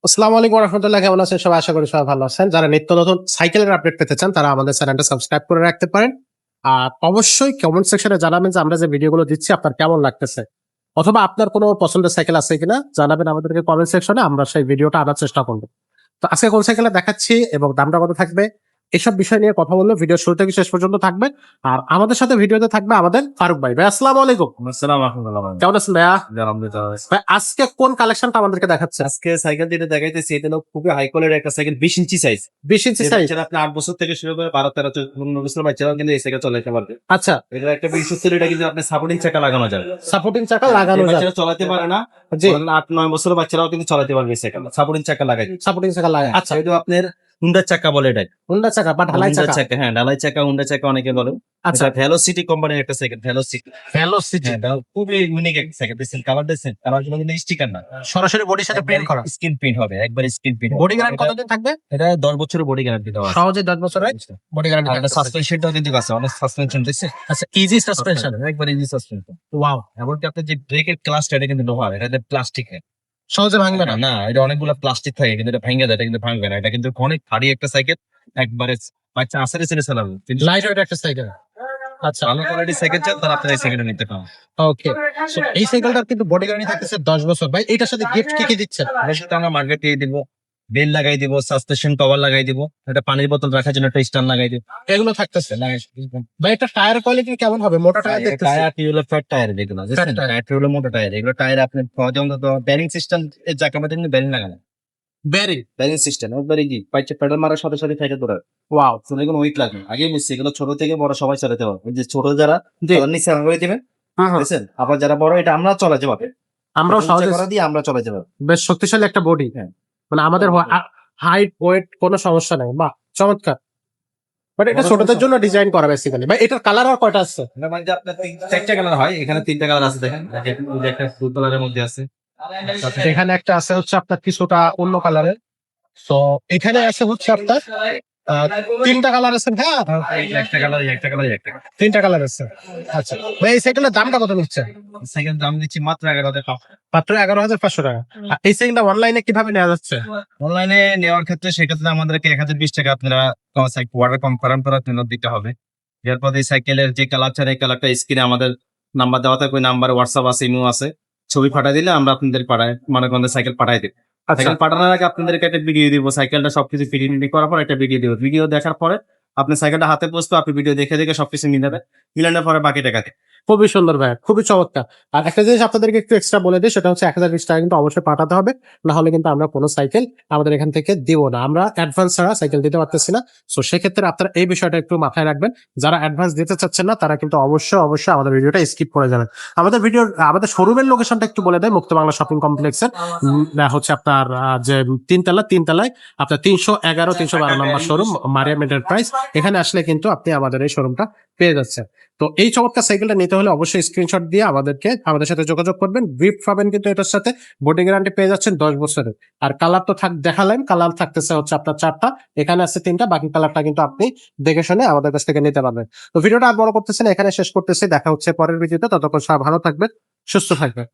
আসসালামু আলাইকুম রহমতুল্লাহ, কেমন আছেন সবাই? আশা করি সবাই ভালো আছেন। যারা নিত্য নতুন সাইকেলের আপডেট পেতে চান তারা আমাদের চ্যানেলটা সাবস্ক্রাইব করে রাখতে পারেন। আর অবশ্যই কমেন্ট সেকশনে জানাবেন যে আমরা যে ভিডিওগুলো দিচ্ছি আপনার কেমন লাগতেছে, অথবা আপনার কোনো পছন্দের সাইকেল আছে কিনা জানাবেন আমাদেরকে কমেন্ট সেকশনে, আমরা সেই ভিডিওটা আনার চেষ্টা করবো। তো আজকে কোন সাইকেলটা দেখাচ্ছি এবং দামটা কত থাকবে এসব বিষয় নিয়ে কথা বললে ভিডিও শুরু থেকে শেষ পর্যন্ত থাকবে। আর আমাদের সাথে ভিডিওতে থাকবে আমাদের ফারুক ভাই। ভাই আসসালামু আলাইকুম। আসসালামু আলাইকুম। কেমন আছেন ভাইয়া? আলহামদুলিল্লাহ। ভাই আজকে কোন কালেকশনটা আমাদেরকে দেখাচ্ছে? আজকে সাইকেল যেটা দেখাইতেছি এটা হলো খুবই হাই কোয়ালিটির একটা সাইকেল, 20 ইঞ্চি সাইজ। 20 ইঞ্চি সাইজ। আপনি 8 বছর থেকে শুরু করে 12 13 14 বছর বাচ্চারাও কিন্তু এই সাইকেল চালাতে পারবে। আচ্ছা, এটা একটা বিশেষত্ব, এটা কিন্তু আপনি সাপোর্টিং চাকা লাগানো যাবে। সাপোর্টিং চাকা লাগানো যায়। বাচ্চারা চালাতে পারে না, জি, 8 9 বছরের বাচ্চারাও কিন্তু চালাতে পারবে এই সাইকেল, সাপোর্টিং চাকা লাগাই। সাপোর্টিং চাকা লাগায়। আচ্ছা, এটা আপনার হুন্ডার চাকা বলে এটা। হুন্ডা চাকা বা ঢালাই হুন্ডার চাকা। চাকা, হ্যাঁ ঢালাই চাকা, হুন্ডা চাকা অনেকে বলে। আচ্ছা, এটা ভেলোসিটি কোম্পানির একটা সাইকেল, ভেলোসিটি। ভেলোসিটি হ্যাঁ, এটা খুবই ইউনিক একটা সাইকেল। দেখছেন কালার, দেখছেন কালার গুলো কিন্তু স্টিকার না, সরাসরি বডির সাথে প্রিন্ট করা। স্ক্রিন প্রিন্ট হবে, একবার স্ক্রিন প্রিন্ট। বডি গ্যারান্টি কতদিন থাকবে? এটা 10 বছরের বডি গ্যারান্টি দেওয়া আছে। সহজে 10 বছরের বডি গ্যারান্টি আর এটা থাকবে। সাসপেনশনটাও কিন্তু আছে, অনেক সাসপেনশন দেখছেন। আচ্ছা, ইজি সাসপেনশন। একবার ইজি সাসপেনশন। ওয়াও, এমনকি আপনার যে ব্রেকের ক্লাসটা এটা কিন্তু লোহার, এটা প্লাস্টিক সহজে ভাঙবে না। না, এটা অনেকগুলো প্লাস্টিক থাকে কিন্তু এটা ভেঙে যায়, এটা কিন্তু ভাঙবে না। এটা কিন্তু অনেক ভারী একটা সাইকেল, একবারে বাচ্চা আসারে ছেড়ে চালাবে। কিন্তু লাইট ওয়েট একটা সাইকেল। আচ্ছা, ভালো কোয়ালিটির সাইকেল চান তাহলে আপনারা এই সাইকেলটা নিতে পারেন। ওকে। সো এই সাইকেলটার কিন্তু বডি গ্যারান্টি থাকতেছে 10 বছর। ভাই এটার সাথে গিফট কি কি দিচ্ছেন? এর সাথে আমরা মার্কেটে দিব, বেল লাগাই দিব, সাসপেনশন কভার লাগাই দিব, একটা পানির বোতল রাখার জন্য একটা স্ট্যান্ড লাগাই দিব। এগুলো থাকতেছে। ভাই এটা টায়ার কোয়ালিটি কেমন হবে? মোটা টায়ার দেখতেছি। টায়ার টিউবুলার ফ্যাট টায়ার যেগুলো, টায়ার টিউবুলার মোটা টায়ার, এগুলো টায়ার আপনি পর্যন্ত ব্যারিং সিস্টেম এর জায়গা মধ্যে কিন্তু ব্যারিং লাগানো, বেরিং। ব্যারিং সিস্টেম একবারে কি পাইছে, পেডাল মারার সাথে সাথে সাইকেল ধরে। ওয়াও, শুনে কোনো উইক লাগে না। আগে বুঝছি এগুলো ছোট থেকে বড় সবাই চালাতে পারবে। ওই যে ছোট যারা জি, তারা নিচে করে দিবেন, হ্যাঁ হ্যাঁ, বুঝছেন? আবার যারা বড় এটা আমরা চালাতে পারবে, আমরাও সহজে। করা দিয়ে আমরা চালাতে পারবো। বেশ শক্তিশালী একটা বডি। হ্যাঁ। মানে আমাদের হাইট ওয়েট কোনো সমস্যা নেই। বাহ, চমৎকার। বাট এটা বড় ছোটদের সমস্যা জন্য ডিজাইন করা বেসিক্যালি। ভাই এটার কালার আর কয়টা আছে? এটা মানে যে আপনার 4টা কালার হয়, এখানে 3টা কালার আছে দেখেন। দেখেন, এই যে একটা ব্লু কালারের মধ্যে আছে। এখানে একটা আছে হচ্ছে আপনার কিছুটা অন্য কালারের। তো এখানে আছে হচ্ছে আপনার 3টা কালার আছে। হ্যাঁ, এই একটা কালার, একটা কালার, একটা 3টা কালার আছে। আচ্ছা ভাই, এই সাইকেলের দামটা কত নিচ্ছে? সাইকেল দাম দিচ্ছি মাত্র 11,000 টাকা। মাত্র 11,500 টাকা। আর এই সাইকেলটা অনলাইনে কিভাবে নেওয়া যাচ্ছে? অনলাইনে নেওয়ার ক্ষেত্রে সেক্ষেত্রে আমাদেরকে 1020 টাকা আপনারা অর্ডার কনফার্ম করার জন্য দিতে হবে। এরপর এই সাইকেলের যে কালার চান এই কালারটা স্ক্রিনে আমাদের নাম্বার দেওয়া থাকে, ওই নাম্বারে হোয়াটসঅ্যাপ আছে, ইমো আছে, ছবি পাঠিয়ে দিলে আমরা আপনাদের মনে করেন সাইকেল পাঠিয়ে দিই। আচ্ছা, সাইকেল পাঠানোর আগে আপনাদেরকে একটা ভিডিও দিব, সাইকেলটা সবকিছু ফিটিং করার পর একটা ভিডিও দিব। ভিডিও দেখার পরে আপনি সাইকেলটা হাতে বসতো, আপনি ভিডিও দেখে দেখে সবকিছু মিলাবেন, মিলানোর পরে বাকি টাকা দিন। খুবই সুন্দর ভাই, খুবই চমৎকার। আর একটা জিনিস আপনাদেরকে একটু এক্সট্রা বলে দিই, সেটা হচ্ছে 1020 টাকা কিন্তু অবশ্যই পাঠাতে হবে, না হলে কিন্তু আমরা কোনো সাইকেল আমাদের এখান থেকে দিব না। আমরা অ্যাডভান্স ছাড়া সাইকেল দিতে পারতেছি না। সো সেক্ষেত্রে আপনারা এই বিষয়টা একটু মাথায় রাখবেন। যারা অ্যাডভান্স দিতে চাচ্ছেন না তারা কিন্তু অবশ্যই অবশ্যই আমাদের ভিডিওটা স্কিপ করে যাবেন। আমাদের শোরুমের লোকেশনটা একটু বলে দেয়। মুক্ত বাংলা শপিং কমপ্লেক্সের হচ্ছে আপনার যে তিনতলায় আপনার 311 312 নম্বর শোরুম মারিয়াম এন্টারপ্রাইজ। এখানে আসলে কিন্তু আপনি আমাদের এই শোরুমটা পেয়ে যাচ্ছেন। তো এই চমৎকার সাইকেলটা নিতে হলে অবশ্যই স্ক্রিনশট দিয়ে আমাদের সাথে যোগাযোগ করবেন। গিফট পাবেন কিন্তু এটার সাথে, বডি গ্যারান্টি পেয়ে যাচ্ছেন 10 বছরের। আর কালার তো দেখালেন, কালার থাকতেছে হচ্ছে আপনার 4টা, এখানে আছে 3টা, বাকি কালারটা কিন্তু আপনি দেখে শুনে আমাদের কাছ থেকে নিতে পারবেন। তো ভিডিওটা আর বড় করতেছেন, এখানে শেষ করতেছি। দেখা হচ্ছে পরের ভিডিওতে। ততক্ষণ সবাই ভালো থাকবেন, সুস্থ থাকবেন।